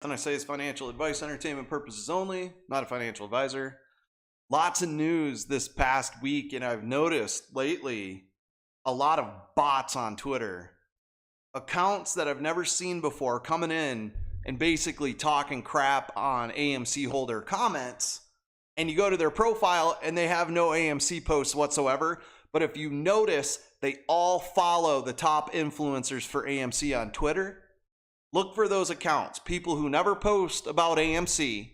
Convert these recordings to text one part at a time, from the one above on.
Then I say it's financial advice, entertainment purposes only, not a financial advisor. Lots of news this past week, and I've noticed lately a lot of bots on Twitter. Accounts that I've never seen before coming in and basically talking crap on AMC holder comments. And you go to their profile and they have no AMC posts whatsoever. But if you notice, they all follow the top influencers for AMC on Twitter. Look for those accounts, people who never post about AMC,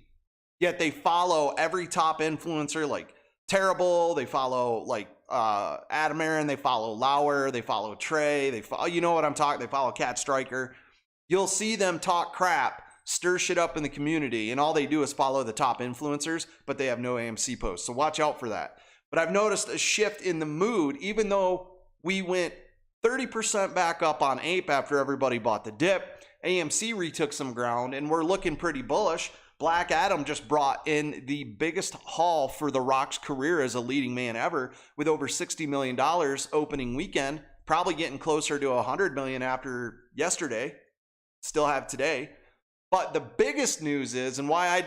yet they follow every top influencer like Terrible, they follow like Adam Aaron, they follow Lauer, they follow Trey, they follow, you know what I'm talking, they follow Cat Striker. You'll see them talk crap, stir shit up in the community, and all they do is follow the top influencers, but they have no AMC posts. So watch out for that. But I've noticed a shift in the mood, even though we went 30% back up on APE after everybody bought the dip. AMC retook some ground, and we're looking pretty bullish. Black Adam just brought in the biggest haul for The Rock's career as a leading man ever, with over $60 million opening weekend, probably getting closer to $100 million after yesterday. Still have today. But the biggest news is, and why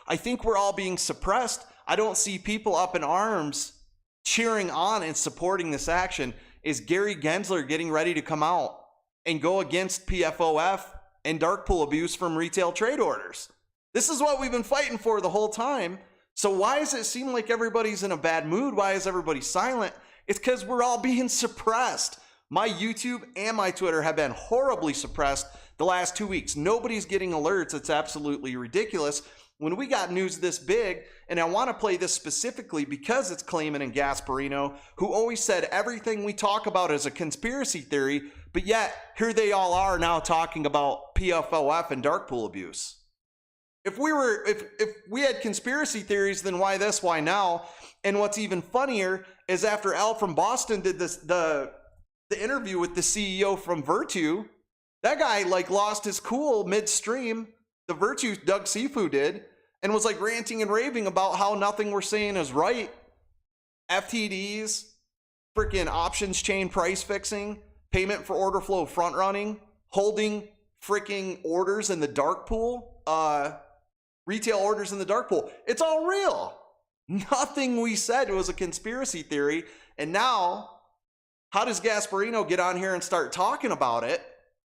I think we're all being suppressed, I don't see people up in arms cheering on and supporting this action, is Gary Gensler getting ready to come out and go against PFOF and dark pool abuse from retail trade orders. This is what we've been fighting for the whole time. So why does it seem like everybody's in a bad mood? Why is everybody silent? It's because we're all being suppressed. My YouTube and my Twitter have been horribly suppressed the last 2 weeks. Nobody's getting alerts. It's absolutely ridiculous. When we got news this big, and I want to play this specifically because it's Clayman and Gasparino, who always said everything we talk about is a conspiracy theory, but yet here they all are now talking about PFOF and dark pool abuse. If we had conspiracy theories, then why this, why now? And what's even funnier is after Al from Boston did this, the interview with the CEO from Virtue, that guy like lost his cool midstream. The Virtue Doug Sifu did, and was like ranting and raving about how nothing we're saying is right. FTDs, freaking options chain price fixing, payment for order flow front running, holding freaking orders in the dark pool, retail orders in the dark pool. It's all real. Nothing we said was a conspiracy theory. And now, how does Gasparino get on here and start talking about it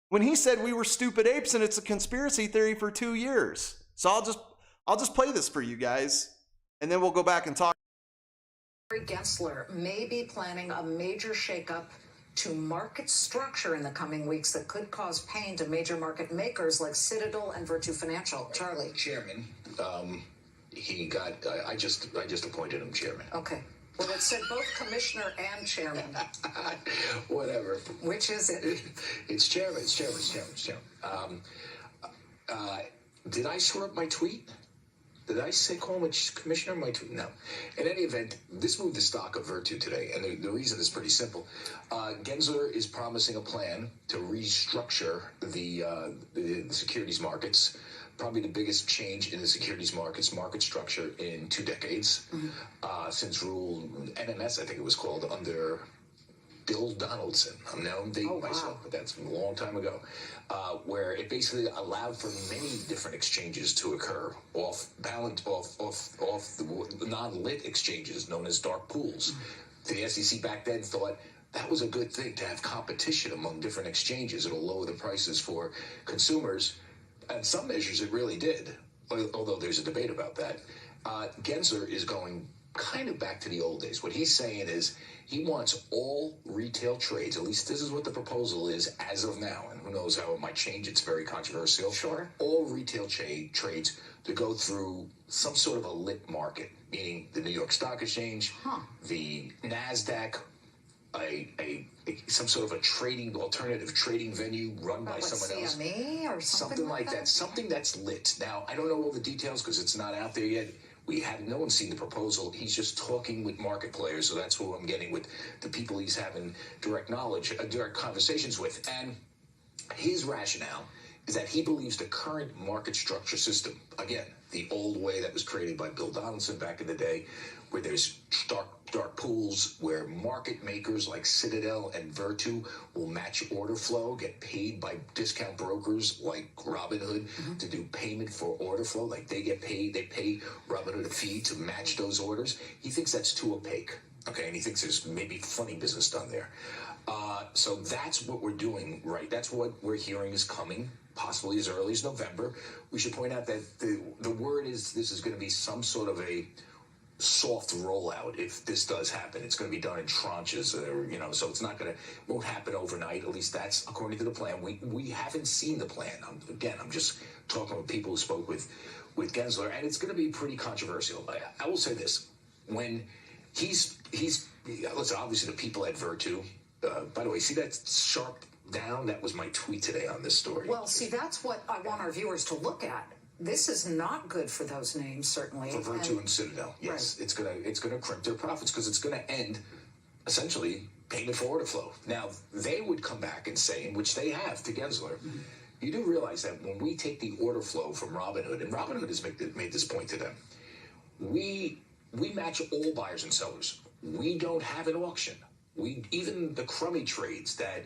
when he said we were stupid apes and it's a conspiracy theory for 2 years? So I'll just play this for you guys, and then we'll go back and talk. Gary Gensler may be planning a major shakeup to market structure in the coming weeks that could cause pain to major market makers like Citadel and Virtue Financial. Charlie. Chairman, I just appointed him chairman. Okay. Well, it said both commissioner and chairman. Whatever. Which is it? It's chairman. It's chairman. Did I screw up my tweet? Did I say call him a commissioner? My tweet? No. In any event, this moved the stock of Virtue today, and the reason is pretty simple. Gensler is promising a plan to restructure the securities markets. Probably the biggest change in the securities market structure in 2 decades, since rule NMS, I think it was called, under Bill Donaldson. I'm now dating myself, but that's a long time ago, where it basically allowed for many different exchanges to occur off the non-lit exchanges known as dark pools. The SEC back then thought that was a good thing to have competition among different exchanges. It'll lower the prices for consumers. And some measures it really did, although there's a debate about that. Gensler is going kind of back to the old days. What he's saying is he wants all retail trades, at least this is what the proposal is as of now, and who knows how it might change. It's very controversial. Sure. All retail trades to go through some sort of a lit market, meaning the New York Stock Exchange, the NASDAQ, some sort of a alternative trading venue run by someone else. CME or something like that. Something that's lit. Now, I don't know all the details because it's not out there yet. No one's seen the proposal. He's just talking with market players, so that's who I'm getting with the people he's having direct conversations with. And his rationale is that he believes the current market structure system, again, the old way that was created by Bill Donaldson back in the day, where there's dark pools, where market makers like Citadel and Virtu will match order flow, get paid by discount brokers like Robinhood to do payment for order flow. Like they get paid, they pay Robinhood a fee to match those orders. He thinks that's too opaque. Okay, and he thinks there's maybe funny business done there. So that's what we're doing, right? That's what we're hearing is coming, possibly as early as November. We should point out that the word is this is going to be some sort of a soft rollout. If this does happen, it's going to be done in tranches, or, so it's not going to, won't happen overnight. At least that's according to the plan. We haven't seen the plan. I'm just talking with people who spoke with Gensler, and it's going to be pretty controversial. I will say this: when he's listen, obviously the people at Virtu. By the way, see that sharp down? That was my tweet today on this story. Well, see, that's what I want our viewers to look at. This is not good for those names, certainly. For Virtu and Citadel, yes. Right. It's gonna crimp their profits because it's gonna end, essentially, payment for order flow. Now, they would come back and say, which they have to Gensler, you do realize that when we take the order flow from Robinhood, and Robinhood has made this point to them, we match all buyers and sellers. We don't have an auction. Even the crummy trades that,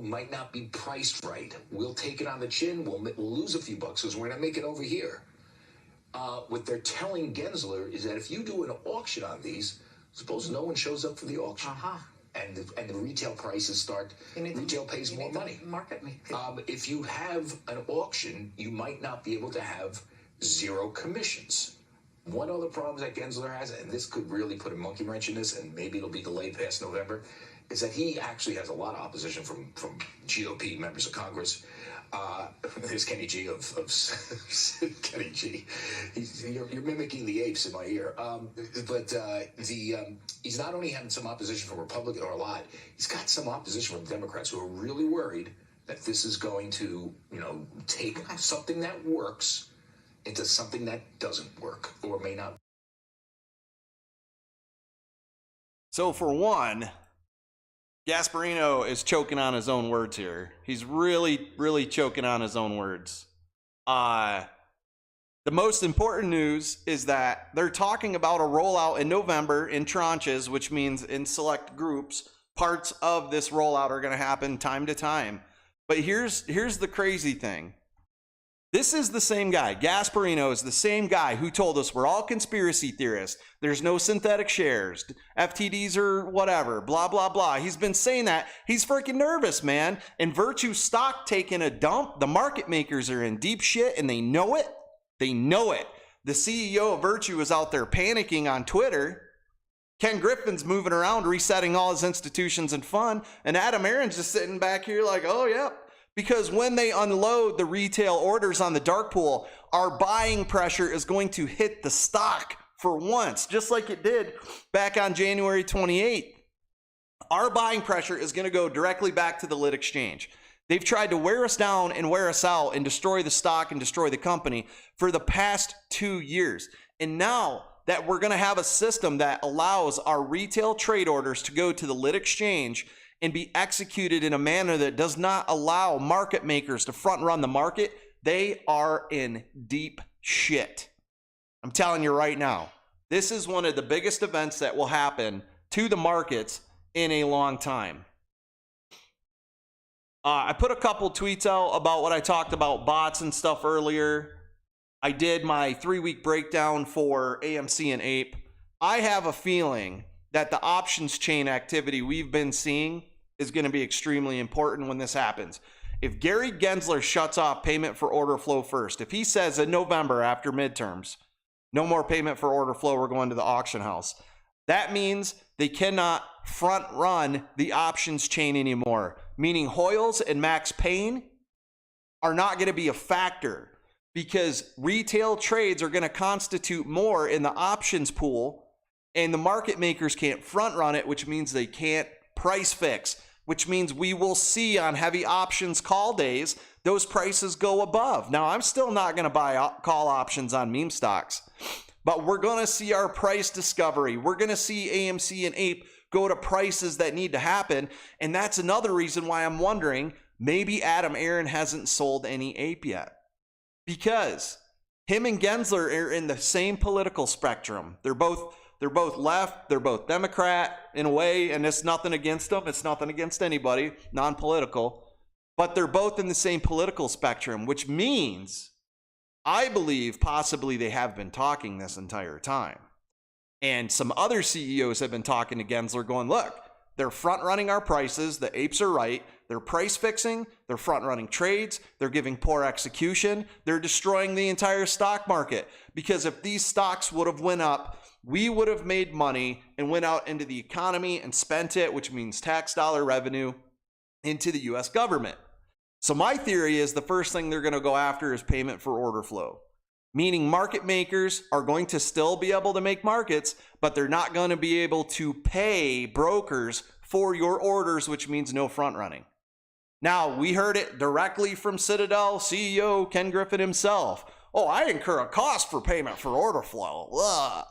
might not be priced right, we'll take it on the chin, we'll lose a few bucks because we're going to make it over here. What they're telling Gensler is that if you do an auction on these, suppose no one shows up for the auction. And the retail prices start, retail pays more money. Market me. If you have an auction, you might not be able to have zero commissions. One other problem that Gensler has, and this could really put a monkey wrench in this, and maybe it'll be delayed past November, is that he actually has a lot of opposition from GOP members of Congress. There's Kenny G of Kenny G. You're mimicking the apes in my ear. But he's not only having some opposition from Republicans, or a lot, he's got some opposition from Democrats who are really worried that this is going to, take something that works into something that doesn't work or may not. So for one, Gasparino is choking on his own words here. He's really, really choking on his own words. The most important news is that they're talking about a rollout in November in tranches, which means in select groups. Parts of this rollout are going to happen time to time. But here's the crazy thing. This is the same guy. Gasparino is the same guy who told us we're all conspiracy theorists. There's no synthetic shares. FTDs or whatever. Blah, blah, blah. He's been saying that. He's freaking nervous, man. And Virtue stock taking a dump. The market makers are in deep shit and they know it. They know it. The CEO of Virtue is out there panicking on Twitter. Ken Griffin's moving around, resetting all his institutions and fund. And Adam Aaron's just sitting back here like, oh, yeah. Because when they unload the retail orders on the dark pool, our buying pressure is going to hit the stock for once, just like it did back on January 28th. Our buying pressure is going to go directly back to the lit exchange. They've tried to wear us down and wear us out and destroy the stock and destroy the company for the past 2 years. And now that we're going to have a system that allows our retail trade orders to go to the lit exchange and be executed in a manner that does not allow market makers to front run the market, they are in deep shit. I'm telling you right now, this is one of the biggest events that will happen to the markets in a long time. I put a couple tweets out about what I talked about bots and stuff earlier. I did my 3-week breakdown for AMC and APE. I have a feeling that the options chain activity we've been seeing is going to be extremely important when this happens. If Gary Gensler shuts off payment for order flow first, if he says in November after midterms, no more payment for order flow, we're going to the auction house, that means they cannot front run the options chain anymore, meaning Hoyles and Max Payne are not going to be a factor because retail trades are going to constitute more in the options pool. And the market makers can't front run it, which means they can't price fix, which means we will see on heavy options call days, those prices go above. Now, I'm still not going to buy call options on meme stocks, but we're going to see our price discovery. We're going to see AMC and APE go to prices that need to happen. And that's another reason why I'm wondering, maybe Adam Aaron hasn't sold any APE yet, because him and Gensler are in the same political spectrum. They're both left, they're both Democrat in a way, and it's nothing against them, it's nothing against anybody, non-political, but they're both in the same political spectrum, which means I believe possibly they have been talking this entire time. And some other CEOs have been talking to Gensler going, look, they're front running our prices, the apes are right, they're price fixing, they're front running trades, they're giving poor execution, they're destroying the entire stock market. Because if these stocks would have went up, we would have made money and went out into the economy and spent it, which means tax dollar revenue, into the US government. So my theory is the first thing they're going to go after is payment for order flow. Meaning market makers are going to still be able to make markets, but they're not going to be able to pay brokers for your orders, which means no front running. Now, we heard it directly from Citadel CEO Ken Griffin himself. Oh, I incur a cost for payment for order flow. Ugh.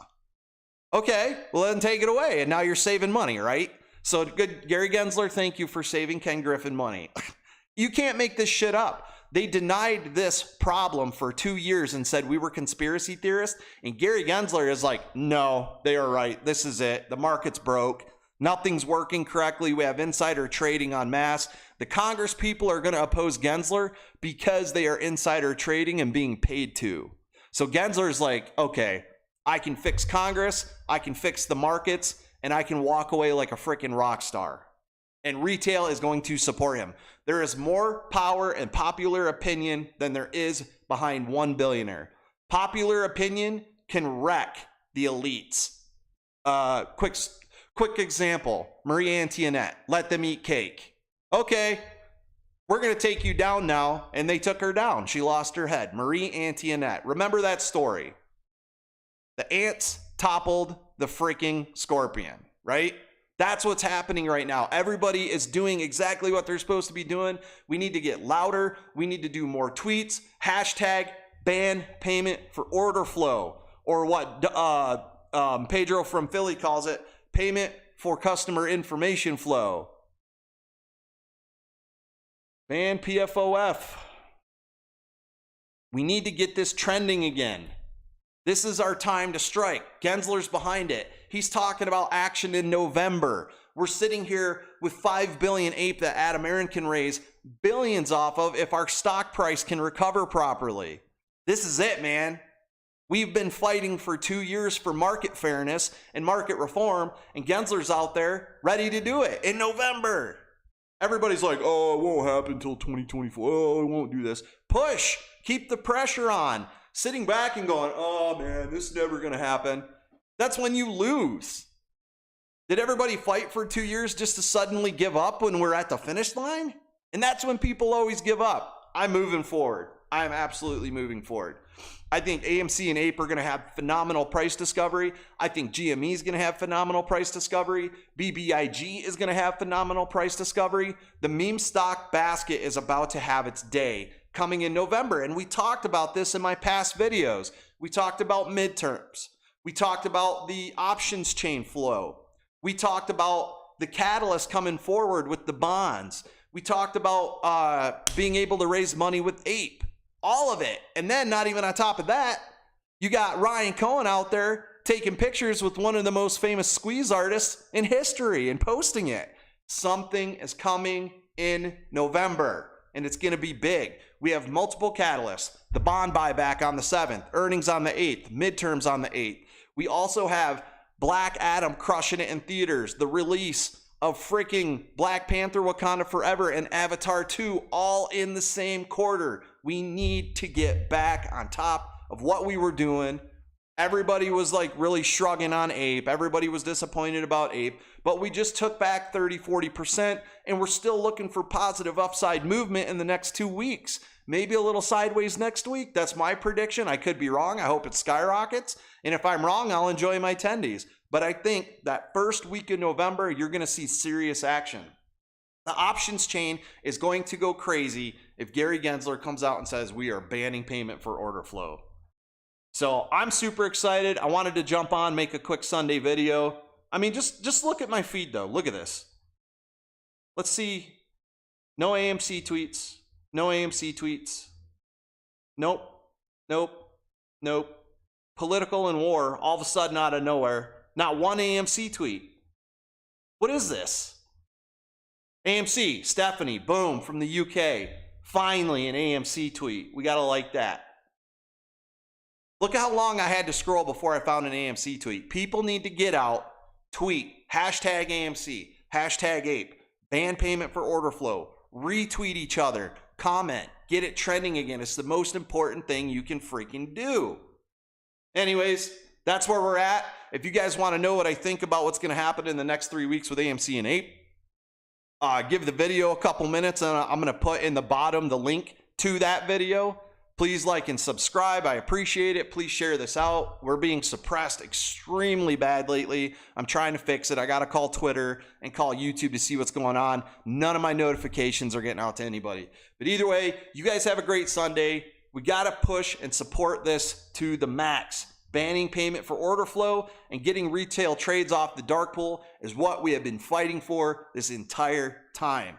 Okay, well then take it away, and now you're saving money, right? So good, Gary Gensler, thank you for saving Ken Griffin money. You can't make this shit up. They denied this problem for 2 years and said we were conspiracy theorists. And Gary Gensler is like, no, they are right. This is it. The market's broke. Nothing's working correctly. We have insider trading en masse. The Congress people are going to oppose Gensler because they are insider trading and being paid to. So Gensler is like, okay, I can fix Congress. I can fix the markets, and I can walk away like a freaking rock star. And retail is going to support him. There is more power and popular opinion than there is behind one billionaire. Popular opinion can wreck the elites. Quick example, Marie Antoinette, let them eat cake. Okay, we're going to take you down now, and they took her down. She lost her head. Marie Antoinette. Remember that story? The ants toppled the freaking scorpion, right? That's what's happening right now. Everybody is doing exactly what they're supposed to be doing. We need to get louder. We need to do more tweets. Hashtag ban payment for order flow. Or what Pedro from Philly calls it, payment for customer information flow. Ban PFOF. We need to get this trending again. This is our time to strike. Gensler's behind it. He's talking about action in November. We're sitting here with 5 billion APE that Adam Aaron can raise billions off of if our stock price can recover properly. This is it, man. We've been fighting for 2 years for market fairness and market reform, and Gensler's out there ready to do it in November. Everybody's like, oh, it won't happen until 2024. Oh, it won't do this. Push. Keep the pressure on. Sitting back and going, oh man, this is never going to happen. That's when you lose. Did everybody fight for 2 years just to suddenly give up when we're at the finish line? And that's when people always give up. I'm moving forward. I'm absolutely moving forward. I think AMC and APE are going to have phenomenal price discovery. I think GME is going to have phenomenal price discovery. BBIG is going to have phenomenal price discovery. The meme stock basket is about to have its day coming in November. And we talked about this in my past videos. We talked about midterms. We talked about the options chain flow. We talked about the catalyst coming forward with the bonds. We talked about being able to raise money with APE. All of it. And then not even on top of that, you got Ryan Cohen out there taking pictures with one of the most famous squeeze artists in history and posting it. Something is coming in November, and it's going to be big. We have multiple catalysts. The bond buyback on the 7th, earnings on the 8th, midterms on the 8th. We also have Black Adam crushing it in theaters, the release of freaking Black Panther Wakanda Forever and Avatar 2 all in the same quarter. We need to get back on top of what we were doing. Everybody was like really shrugging on APE. Everybody was disappointed about APE, but we just took back 30-40% and we're still looking for positive upside movement in the next 2 weeks. Maybe a little sideways next week. That's my prediction. I could be wrong. I hope it skyrockets. And if I'm wrong, I'll enjoy my tendies. But I think that first week in November, you're going to see serious action. The options chain is going to go crazy if Gary Gensler comes out and says we are banning payment for order flow. So I'm super excited. I wanted to jump on, make a quick Sunday video. I mean, just look at my feed though. Look at this. Let's see No AMC tweets. No AMC tweets. Nope. Nope. Nope. Political and war, all of a sudden out of nowhere. Not one AMC tweet. What is this? AMC, Stephanie, boom, from the UK. Finally, an AMC tweet. We got to like that. Look how long I had to scroll before I found an AMC tweet. People need to get out, tweet, hashtag AMC, hashtag APE, ban payment for order flow, retweet each other, comment, get it trending again. It's the most important thing you can freaking do. Anyways, that's where we're at. If you guys want to know what I think about what's going to happen in the next 3 weeks with AMC and APE, give the video a couple minutes and I'm going to put in the bottom the link to that video. Please like and subscribe. I appreciate it. Please share this out. We're being suppressed extremely bad lately. I'm trying to fix it. I got to call Twitter and call YouTube to see what's going on. None of my notifications are getting out to anybody. But either way, you guys have a great Sunday. We got to push and support this to the max. Banning payment for order flow and getting retail trades off the dark pool is what we have been fighting for this entire time.